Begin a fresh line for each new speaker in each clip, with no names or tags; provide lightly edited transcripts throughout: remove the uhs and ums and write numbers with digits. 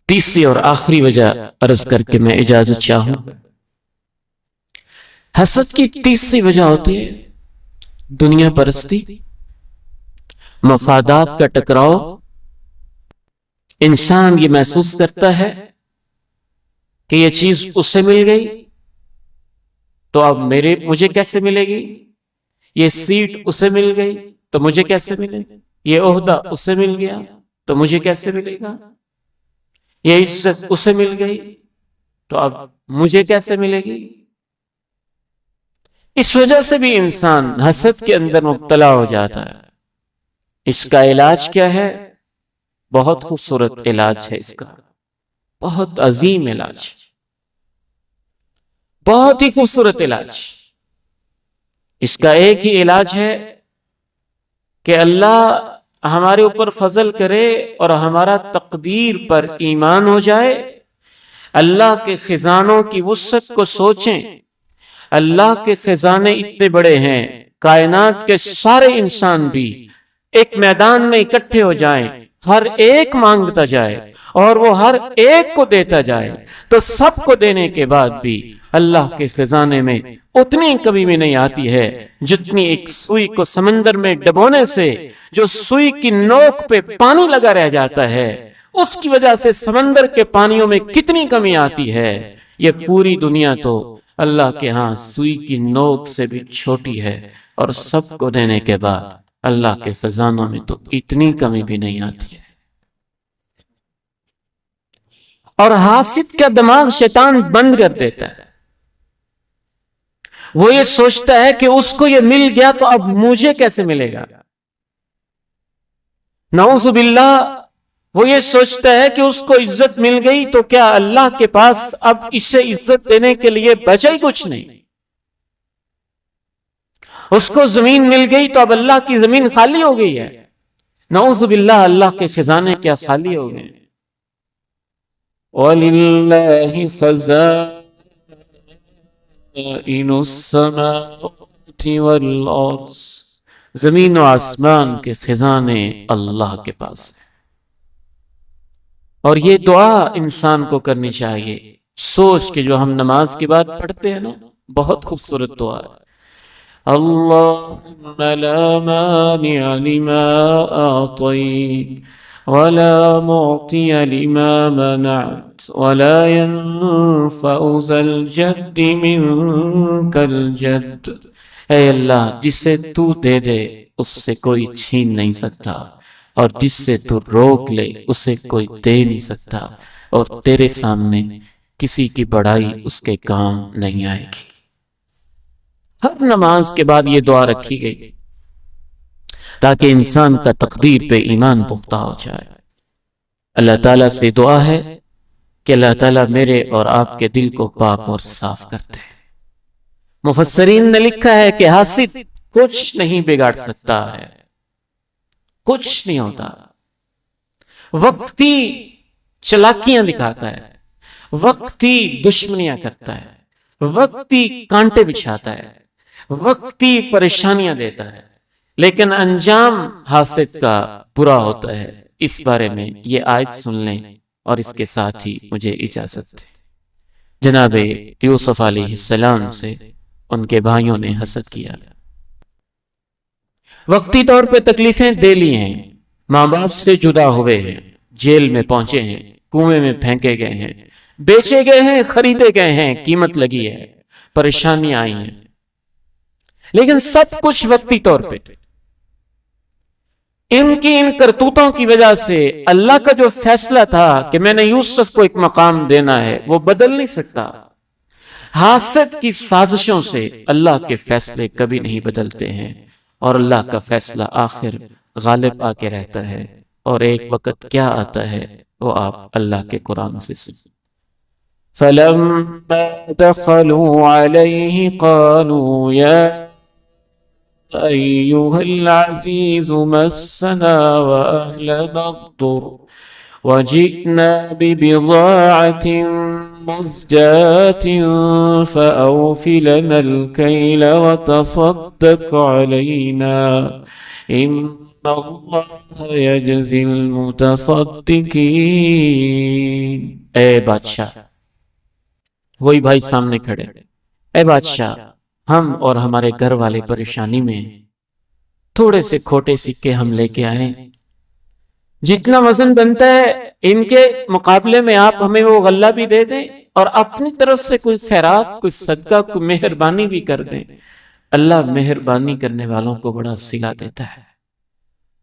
تیسری اور آخری وجہ عرض کر کے میں اجازت چاہوں، حسد کی تیسری وجہ ہوتی ہے دنیا پرستی، مفادات کا ٹکراؤ۔ انسان یہ محسوس کرتا ہے کہ یہ چیز اسے مل گئی تو اب مجھے کیسے ملے گی، یہ سیٹ اسے مل گئی تو مجھے کیسے ملے گی، یہ عہدہ اسے مل گیا تو مجھے کیسے ملے گا، یہ عزت اسے مل گئی تو اب مجھے کیسے ملے گی۔ اس وجہ سے بھی انسان حسد کے اندر مبتلا ہو جاتا ہے۔ اس کا علاج کیا ہے؟ بہت خوبصورت علاج ہے اس کا، بہت عظیم علاج، بہت ہی خوبصورت علاج۔ اس کا ایک ہی علاج ہے کہ اللہ ہمارے اوپر فضل کرے اور ہمارا تقدیر پر ایمان ہو جائے، اللہ کے خزانوں کی وسعت کو سوچیں۔ اللہ کے خزانے اتنے بڑے ہیں، کائنات کے سارے انسان بھی ایک میدان میں اکٹھے ہو جائیں، ہر ایک مانگتا جائے اور وہ ہر ایک کو دیتا جائے، تو سب کو دینے کے بعد بھی اللہ کے خزانے میں اتنی کمی بھی نہیں آتی ہے جتنی ایک سوئی کو سمندر میں ڈبونے سے جو سوئی کی نوک پہ پانی لگا رہ جاتا ہے، اس کی وجہ سے سمندر کے پانیوں میں کتنی کمی آتی ہے۔ یہ پوری دنیا تو اللہ کے ہاں سوئی کی نوک سے بھی چھوٹی ہے، اور سب کو دینے کے بعد اللہ کے خزانوں میں تو اتنی کمی بھی نہیں آتی ہے۔ اور حاسد کا دماغ شیطان بند کر دیتا ہے، وہ یہ سوچتا ہے کہ اس کو یہ مل گیا تو اب مجھے کیسے ملے گا۔ نعوذ باللہ، وہ یہ سوچتا ہے کہ اس کو عزت مل گئی تو کیا اللہ کے پاس اب اسے عزت دینے کے لیے بچا ہی کچھ نہیں۔ اس کو زمین مل گئی تو اب اللہ کی زمین خالی ہو گئی ہے۔ نعوذ باللہ، اللہ کے خزانے کیا خالی ہو گئے۔ وَلِلَّهِ خَزَائِنُ السَّمَاوَاتِ وَالْأَرْضِ، زمین و آسمان کے خزانے اللہ کے پاس ہیں۔ اور یہ دعا انسان کو کرنی چاہیے، سوچ کے جو ہم نماز کے بعد پڑھتے ہیں نا، بہت خوبصورت دعا ہے۔ اللہم لا مانع لما اعطیت ولا معطی لما منعت ولا ينفع ذا الجد منک الجد۔ اے اللہ، جسے تو دے دے اس سے کوئی چھین نہیں سکتا، اور جس سے تو روک لے اسے کوئی دے نہیں سکتا، اور تیرے سامنے کسی کی بڑائی اس کے کام نہیں آئے گی۔ ہر نماز کے بعد یہ دعا رکھی گئی تاکہ انسان کا تقدیر پہ ایمان پختہ ہو جائے۔ اللہ تعالیٰ سے دعا ہے کہ اللہ تعالیٰ میرے اور آپ کے دل کو پاک اور صاف کر دے۔ مفسرین نے لکھا ہے کہ حاسد کچھ نہیں بگاڑ سکتا ہے، کچھ نہیں ہوتا، وقتی چلاکیاں دکھاتا ہے، وقتی دشمنیاں کرتا ہے، وقتی کانٹے بچھاتا ہے، وقتی پریشانیاں دیتا ہے، لیکن انجام حاسد کا برا ہوتا ہے۔ اس بارے میں یہ آیت سن لیں اور اس کے ساتھ ہی مجھے اجازت دیں۔ جناب یوسف علیہ السلام سے ان کے بھائیوں نے حسد کیا، وقتی طور پہ تکلیفیں دے لی ہیں، ماں باپ سے جدا ہوئے ہیں، جیل میں پہنچے ہیں، کنویں میں پھینکے گئے ہیں، بیچے گئے ہیں، خریدے گئے ہیں، قیمت لگی ہے، پریشانیاں آئی ہیں، لیکن سب کچھ وقتی طور پہ۔ ان کی ان کرتوتوں کی وجہ سے اللہ کا جو فیصلہ تھا کہ میں نے یوسف کو ایک مقام دینا ہے، وہ بدل نہیں سکتا۔ حاسد کی سازشوں سے اللہ کے فیصلے کبھی نہیں بدلتے ہیں، اور اللہ کا فیصلہ آخر غالب آ کے رہتا ہے، اور ایک وقت کیا آتا ہے وہ آپ اللہ کے قرآن سے سنیں۔ فَلَمَّا دَخَلُوا عَلَيْهِ قَالُوا يَا أَيُّهَا الْعَزِيزُ مَسَّنَا وَأَهْلَنَا الضُّرُّ وَجِئْنَا بِبِضَاعَةٍ مُزْجَاةٍ فَأَوْفِ لَنَا الْكَيْلَ وَتَصَدَّقْ عَلَيْنَا إِنَّ اللہ یجزی المتصدقین۔ اے بادشاہ، وہی بھائی سامنے کھڑے، اے بادشاہ، ہم اور ہمارے گھر والے پریشانی میں، تھوڑے سے کھوٹے سکے ہم لے کے آئے، جتنا وزن بنتا ہے ان کے مقابلے میں آپ ہمیں وہ غلہ بھی دے دیں اور اپنی طرف سے کوئی خیرات، کوئی صدقہ، کوئی مہربانی بھی کر دیں۔ اللہ مہربانی کرنے والوں کو بڑا صلہ دیتا ہے۔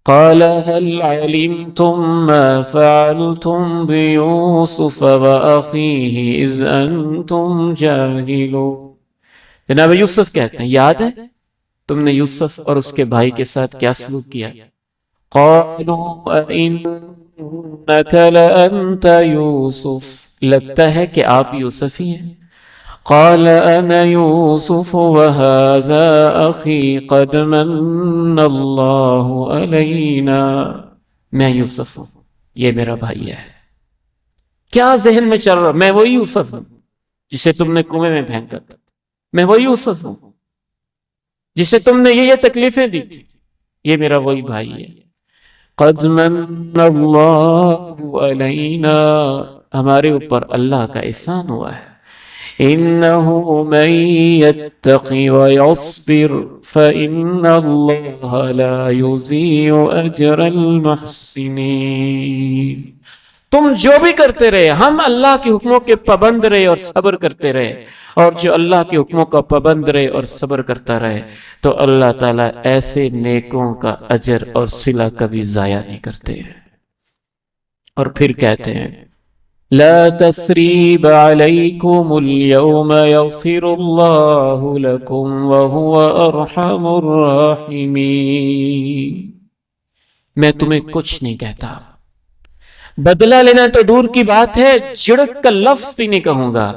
قال هل علمتم ما فعلتم بيوسف وأخيه إذ أنتم جاهلون۔ جناب یوسف کہتے ہیں، یاد ہے تم نے یوسف اور اس کے بھائی کے ساتھ کیا سلوک کیا؟ قالوا أئنك لأنت يوسف، لگتا ہے کہ آپ یوسف ہی ہیں۔ قال أنا يوسف وهذا أخي قد من الله علينا، میں یوسف ہوں، یہ میرا بھائی ہے۔ کیا ذہن میں چل رہا؟ میں وہی یوسف ہوں جسے تم نے کنویں میں پھینکا تھا، میں وہی یوسف ہوں جسے تم نے یہ تکلیفیں دی تھی، یہ میرا وہی بھائی ہے۔ قد من اللہ علینا، ہمارے اوپر اللہ کا احسان ہوا ہے۔ انہ من یتقی ویصبر فإن اللہ لا یضیع اجر المحسنین۔ تم جو بھی کرتے رہے، ہم اللہ کے حکموں کے پابند رہے اور صبر کرتے رہے، اور جو اللہ کے حکموں کا پابند رہے اور صبر کرتا رہے تو اللہ تعالیٰ ایسے نیکوں کا اجر اور صلہ کبھی ضائع نہیں کرتے ہیں۔ اور پھر کہتے ہیں لا تثریب علیکم اليوم یغفر اللہ لکم وہو ارحم الراحمین۔ میں تمہیں کچھ نہیں کہتا، بدلہ لینا تو دور کی بات ہے، جھڑک کا لفظ بھی نہیں کہوں گا،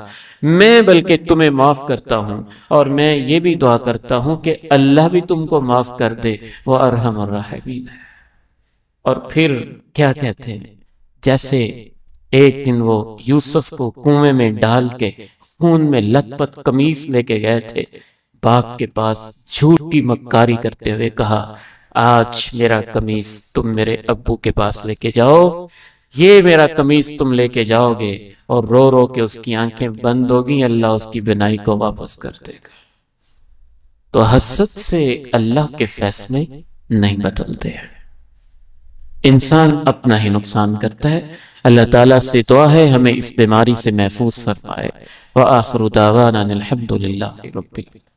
میں بلکہ تمہیں معاف کرتا ہوں، اور میں یہ بھی دعا کرتا ہوں کہ اللہ بھی تم کو معاف کر دے، وہ ارحم الراحمین ہے۔ اور پھر کیا کہتے ہیں؟ جیسے ایک دن وہ یوسف کو کنویں میں ڈال کے خون میں لت پت قمیص لے کے گئے تھے، باپ کے پاس جھوٹی مکاری کرتے ہوئے کہا آج میرا قمیص تم میرے ابو کے پاس لے کے جاؤ، یہ میرا قمیص تم لے کے جاؤ گے، اور رو رو کے اس کی آنکھیں بند ہوگی، اللہ اس کی بینائی کو واپس کر دے گا۔ تو حسد سے اللہ کے فیصلے نہیں بدلتے ہیں، انسان اپنا ہی نقصان کرتا ہے۔ اللہ تعالیٰ سے دعا ہے ہمیں اس بیماری سے محفوظ فرمائے۔ وآخر دعوانا الحمد للہ رب العالمین۔